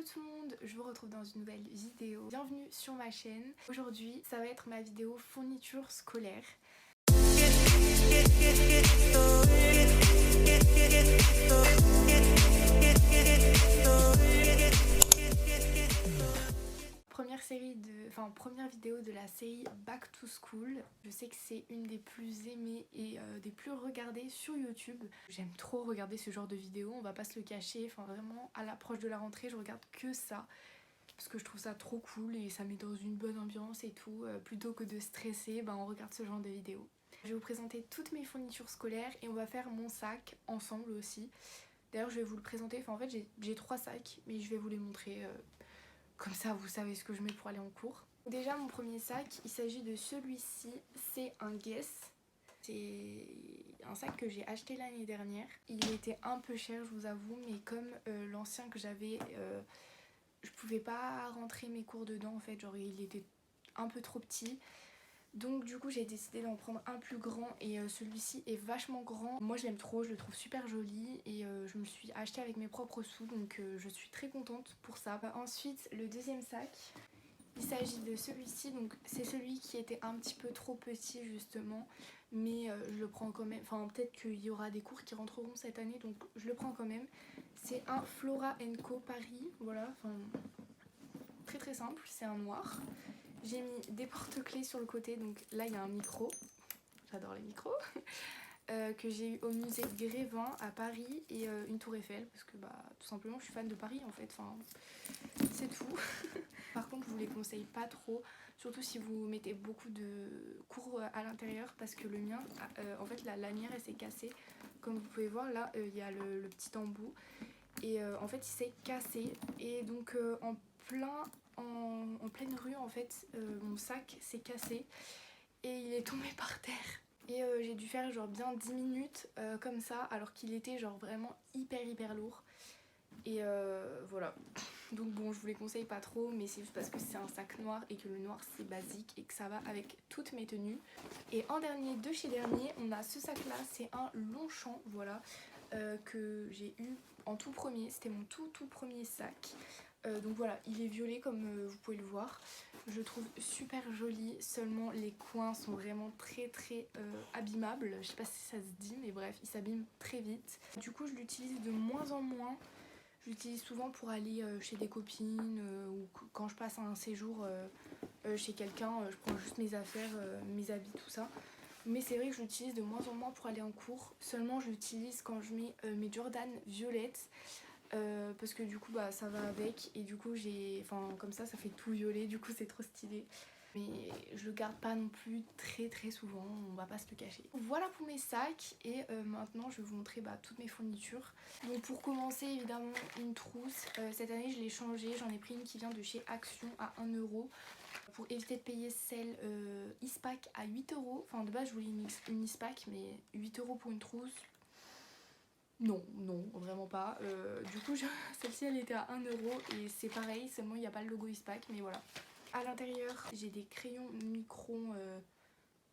tout le monde, je vous retrouve dans une nouvelle vidéo. Bienvenue sur ma chaîne. Aujourd'hui, ça va être ma vidéo fourniture scolaire. Première vidéo de la série Back to School. Je sais que c'est une des plus aimées et des plus regardées sur YouTube. J'aime trop regarder ce genre de vidéos, on va pas se le cacher. Enfin vraiment, à l'approche de la rentrée, je regarde que ça. Parce que je trouve ça trop cool et ça met dans une bonne ambiance et tout. Plutôt que de stresser, on regarde ce genre de vidéos. Je vais vous présenter toutes mes fournitures scolaires et on va faire mon sac ensemble aussi. D'ailleurs je vais vous le présenter, en fait j'ai 3 sacs mais je vais vous les montrer comme ça vous savez ce que je mets pour aller en cours. Déjà mon premier sac, il s'agit de celui-ci, c'est un Guess. C'est un sac que j'ai acheté l'année dernière. Il était un peu cher je vous avoue, mais comme l'ancien que j'avais, je pouvais pas rentrer mes cours dedans en fait, genre il était un peu trop petit. Donc du coup j'ai décidé d'en prendre un plus grand et celui-ci est vachement grand. Moi je l'aime trop, je le trouve super joli et je me le suis acheté avec mes propres sous, donc je suis très contente pour ça. Ensuite le deuxième sac, il s'agit de celui-ci, donc c'est celui qui était un petit peu trop petit justement, mais je le prends quand même, enfin peut-être qu'il y aura des cours qui rentreront cette année, donc je le prends quand même. C'est un Flora & Co Paris, voilà, très très simple, c'est un noir. J'ai mis des porte-clés sur le côté, donc là il y a un micro, j'adore les micros, que j'ai eu au musée Grévin à Paris et une tour Eiffel, parce que tout simplement je suis fan de Paris en fait, c'est tout. Par contre je vous les conseille pas trop, surtout si vous mettez beaucoup de cours à l'intérieur, parce que le mien, en fait la lanière elle s'est cassée, comme vous pouvez voir là il y a le petit embout, et en fait il s'est cassé, et donc en pleine rue en fait, mon sac s'est cassé et il est tombé par terre. Et j'ai dû faire genre bien 10 minutes comme ça, alors qu'il était genre vraiment hyper lourd. Et voilà. Donc bon, je vous les conseille pas trop, mais c'est juste parce que c'est un sac noir et que le noir c'est basique et que ça va avec toutes mes tenues. Et en dernier, de chez Dernier, on a ce sac là, c'est un Longchamp, voilà, que j'ai eu en tout premier, c'était mon tout premier sac. Donc voilà, il est violet comme vous pouvez le voir. Je le trouve super joli, seulement les coins sont vraiment très abîmables. Je sais pas si ça se dit, mais bref, il s'abîme très vite. Du coup, je l'utilise de moins en moins. Je l'utilise souvent pour aller chez des copines ou quand je passe un séjour chez quelqu'un, je prends juste mes affaires, mes habits, tout ça. Mais c'est vrai que je l'utilise de moins en moins pour aller en cours. Seulement, je l'utilise quand je mets mes Jordan violettes. Parce que du coup ça va avec, et du coup comme ça fait tout violet, du coup c'est trop stylé. Mais je le garde pas non plus très souvent, on va pas se le cacher. Voilà pour mes sacs, et maintenant je vais vous montrer toutes mes fournitures. Donc pour commencer, évidemment une trousse. Cette année je l'ai changée, j'en ai pris une qui vient de chez Action à 1 € pour éviter de payer celle Eastpak à 8 €. Enfin de base je voulais une Eastpak, mais 8 € pour une trousse, non, vraiment pas. Du coup, celle-ci elle était à 1 € et c'est pareil, seulement il n'y a pas le logo Eastpak, mais voilà. À l'intérieur, j'ai des crayons Micron,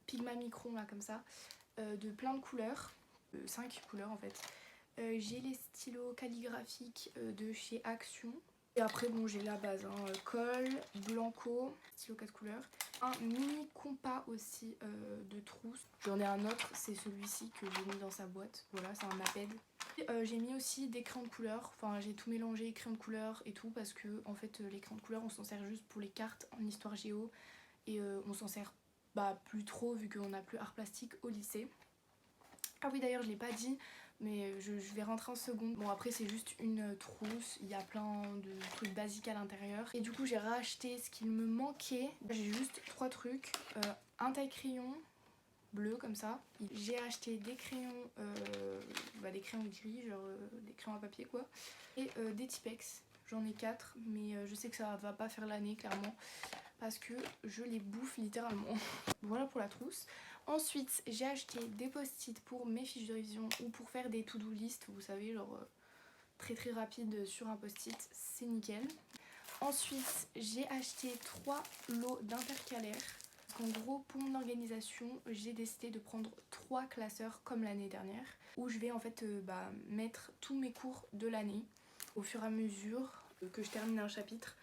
Pigma Micron là comme ça, de plein de couleurs, 5 couleurs en fait. J'ai les stylos calligraphiques de chez Action. Et après j'ai la base, colle, blanco, stylo 4 couleurs. Un mini compas aussi de trousse. J'en ai un autre, c'est celui-ci que j'ai mis dans sa boîte. Voilà, c'est un Maped. J'ai mis aussi des crayons de couleur, j'ai tout mélangé, crayons de couleur et tout, parce que en fait les crayons de couleur on s'en sert juste pour les cartes en histoire géo, et on s'en sert plus trop vu qu'on n'a plus art plastique au lycée. Ah oui, d'ailleurs je l'ai pas dit, mais je vais rentrer en seconde. Bon, après c'est juste une trousse, il y a plein de trucs basiques à l'intérieur. Et du coup j'ai racheté ce qu'il me manquait. J'ai juste 3 trucs, un taille-crayon bleu comme ça. J'ai acheté des crayons, des crayons gris, genre des crayons à papier quoi. Et des Tipex, j'en ai 4, mais je sais que ça va pas faire l'année clairement, parce que je les bouffe littéralement. Voilà pour la trousse. Ensuite j'ai acheté des post-it pour mes fiches de révision ou pour faire des to-do list, vous savez, genre très rapide sur un post-it, c'est nickel. Ensuite j'ai acheté 3 lots d'intercalaires. En gros, pour mon organisation, j'ai décidé de prendre 3 classeurs comme l'année dernière, où je vais en fait mettre tous mes cours de l'année au fur et à mesure. que je termine un chapitre,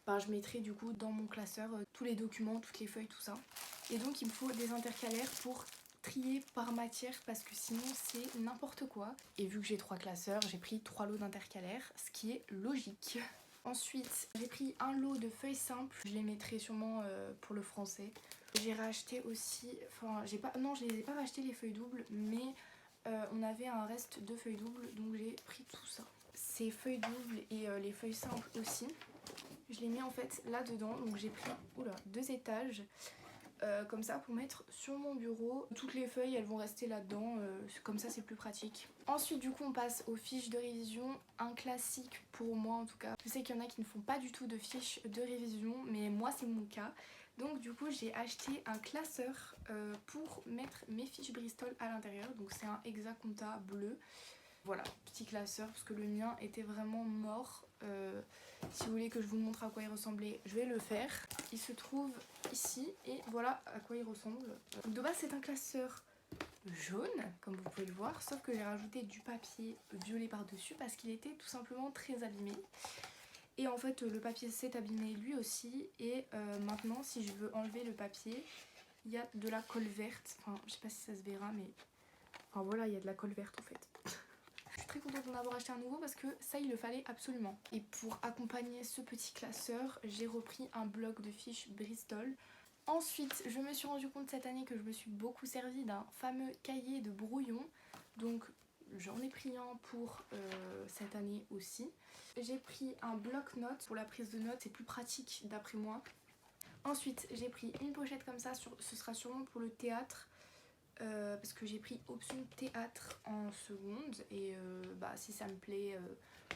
ben, je mettrai du coup dans mon classeur tous les documents, toutes les feuilles, tout ça. Et donc il me faut des intercalaires pour trier par matière parce que sinon c'est n'importe quoi. Et vu que j'ai 3 classeurs, j'ai pris 3 lots d'intercalaires, ce qui est logique. Ensuite, j'ai pris un lot de feuilles simples, je les mettrai sûrement pour le français. J'ai racheté aussi, enfin non je les ai pas racheté les feuilles doubles, mais on avait un reste de feuilles doubles, donc j'ai pris tout ça. Ces feuilles doubles et les feuilles simples aussi, je les mets en fait là dedans, donc j'ai pris 2 étages. Comme ça pour mettre sur mon bureau. Toutes les feuilles elles vont rester là-dedans, comme ça c'est plus pratique. Ensuite du coup on passe aux fiches de révision, un classique pour moi en tout cas. Je sais qu'il y en a qui ne font pas du tout de fiches de révision, mais moi c'est mon cas. Donc du coup j'ai acheté un classeur pour mettre mes fiches Bristol à l'intérieur. Donc c'est un Exaconta bleu. Voilà, petit classeur parce que le mien était vraiment mort. Si vous voulez que je vous montre à quoi il ressemblait, je vais le faire. Il se trouve ici et voilà à quoi il ressemble. De base c'est un classeur jaune comme vous pouvez le voir, sauf que j'ai rajouté du papier violet par dessus parce qu'il était tout simplement très abîmé. Et en fait le papier s'est abîmé lui aussi et maintenant si je veux enlever le papier, il y a de la colle verte. Enfin je sais pas si ça se verra mais enfin voilà, il y a de la colle verte en fait. Je suis très contente d'en avoir acheté un nouveau parce que ça il le fallait absolument. Et pour accompagner ce petit classeur, j'ai repris un bloc de fiches Bristol. Ensuite, je me suis rendu compte cette année que je me suis beaucoup servi d'un fameux cahier de brouillon. Donc j'en ai pris un pour cette année aussi. J'ai pris un bloc-notes pour la prise de notes, c'est plus pratique d'après moi. Ensuite, j'ai pris une pochette comme ça, ce sera sûrement pour le théâtre. Parce que j'ai pris option théâtre en seconde et si ça me plaît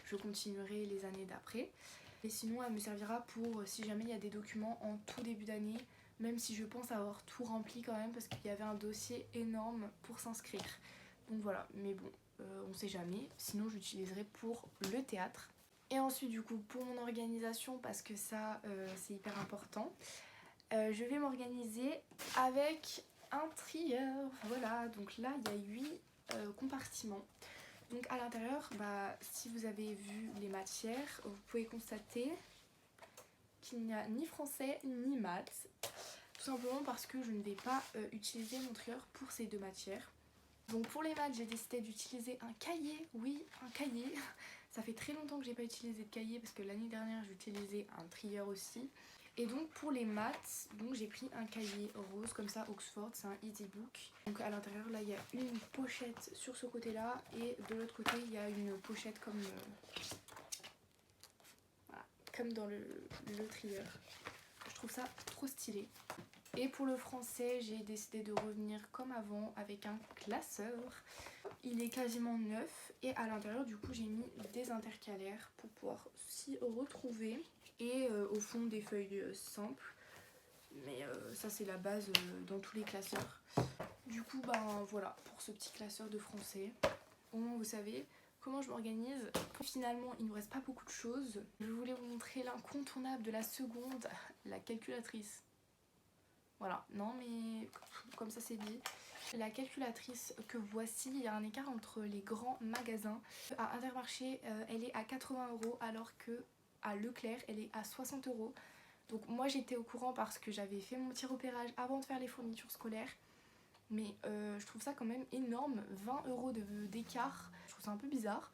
je continuerai les années d'après. Et sinon elle me servira pour si jamais il y a des documents en tout début d'année, même si je pense avoir tout rempli quand même parce qu'il y avait un dossier énorme pour s'inscrire. Donc voilà, mais bon, on sait jamais, sinon j'utiliserai pour le théâtre. Et ensuite du coup pour mon organisation, parce que ça c'est hyper important, je vais m'organiser avec un trieur. Voilà, donc là il y a 8 compartiments. Donc à l'intérieur, si vous avez vu les matières, vous pouvez constater qu'il n'y a ni français ni maths. Tout simplement parce que je ne vais pas utiliser mon trieur pour ces 2 matières. Donc pour les maths, j'ai décidé d'utiliser un cahier. Oui, un cahier. Ça fait très longtemps que j'ai pas utilisé de cahier parce que l'année dernière j'utilisais un trieur aussi. Et donc pour les maths, j'ai pris un cahier rose comme ça, Oxford, c'est un EasyBook. Donc à l'intérieur là il y a une pochette sur ce côté là et de l'autre côté il y a une pochette comme, voilà, comme dans le trieur. Je trouve ça trop stylé. Et pour le français, j'ai décidé de revenir comme avant avec un classeur. Il est quasiment neuf et à l'intérieur du coup j'ai mis des intercalaires pour pouvoir s'y retrouver. Et au fond des feuilles simples, mais ça c'est la base dans tous les classeurs. Du coup voilà pour ce petit classeur de français. Au moins vous savez comment je m'organise. Finalement il ne nous reste pas beaucoup de choses. Je voulais vous montrer l'incontournable de la seconde, la calculatrice. Voilà, non mais comme ça c'est dit. La calculatrice que voici, il y a un écart entre les grands magasins. À Intermarché elle est à 80 € alors que à Leclerc elle est à 60 €. Donc moi j'étais au courant parce que j'avais fait mon petit repérage avant de faire les fournitures scolaires. Mais je trouve ça quand même énorme, 20 € d'écart, je trouve ça un peu bizarre.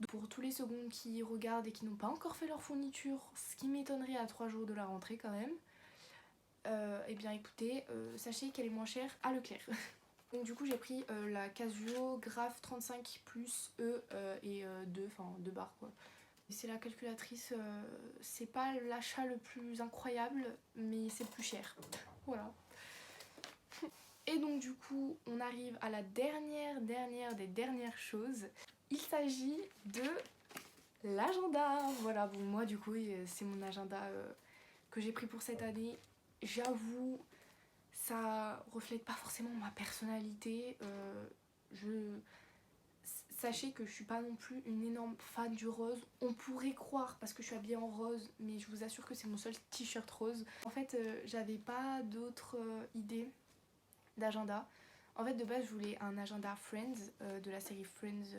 Donc, pour tous les secondes qui regardent et qui n'ont pas encore fait leur fourniture, ce qui m'étonnerait à 3 jours de la rentrée quand même, eh bien écoutez, sachez qu'elle est moins chère à Leclerc. Donc du coup j'ai pris la Casio Graph 35 plus E et 2 barres quoi. C'est la calculatrice, c'est pas l'achat le plus incroyable, mais c'est le plus cher. Voilà. Et donc du coup, on arrive à la dernière des dernières choses. Il s'agit de l'agenda. Voilà, bon moi du coup, c'est mon agenda que j'ai pris pour cette année. J'avoue, ça reflète pas forcément ma personnalité. Sachez que je suis pas non plus une énorme fan du rose. On pourrait croire parce que je suis habillée en rose, mais je vous assure que c'est mon seul t-shirt rose. En fait, j'avais pas d'autres idées d'agenda. En fait, de base, je voulais un agenda Friends, de la série Friends,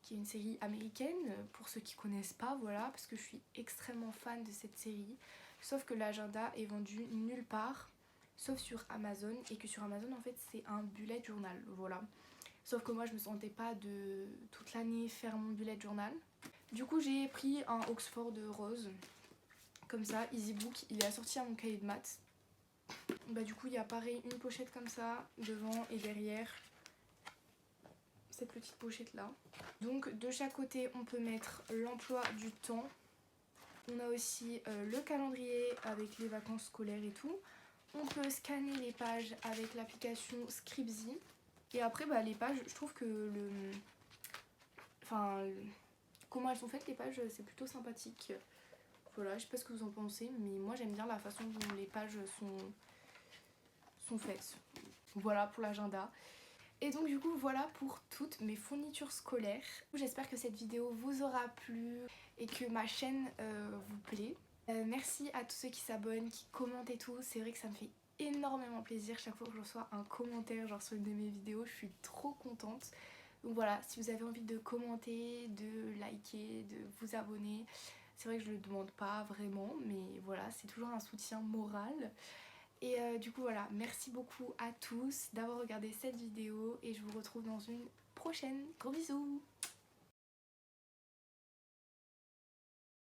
qui est une série américaine, pour ceux qui connaissent pas, voilà, parce que je suis extrêmement fan de cette série. Sauf que l'agenda est vendu nulle part, sauf sur Amazon, et que sur Amazon en fait c'est un bullet journal, voilà. Sauf que moi je me sentais pas de toute l'année faire mon bullet journal. Du coup j'ai pris un Oxford rose, comme ça, EasyBook, il est assorti à mon cahier de maths. Bah du coup il y a pareil une pochette comme ça, devant et derrière, cette petite pochette là. Donc de chaque côté on peut mettre l'emploi du temps. On a aussi le calendrier avec les vacances scolaires et tout. On peut scanner les pages avec l'application Scribzy. Et après bah, les pages, je trouve que comment elles sont faites les pages, c'est plutôt sympathique. Voilà, je sais pas ce que vous en pensez, mais moi j'aime bien la façon dont les pages sont faites. Voilà pour l'agenda. Et donc du coup voilà pour toutes mes fournitures scolaires. J'espère que cette vidéo vous aura plu et que ma chaîne vous plaît. Merci à tous ceux qui s'abonnent, qui commentent et tout. C'est vrai que ça me fait énormément plaisir chaque fois que je reçois un commentaire genre sur une de mes vidéos. Je suis trop contente. Donc voilà, si vous avez envie de commenter, de liker, de vous abonner, c'est vrai que je ne le demande pas vraiment, mais voilà, c'est toujours un soutien moral. Et du coup voilà, merci beaucoup à tous d'avoir regardé cette vidéo et je vous retrouve dans une prochaine. Gros bisous!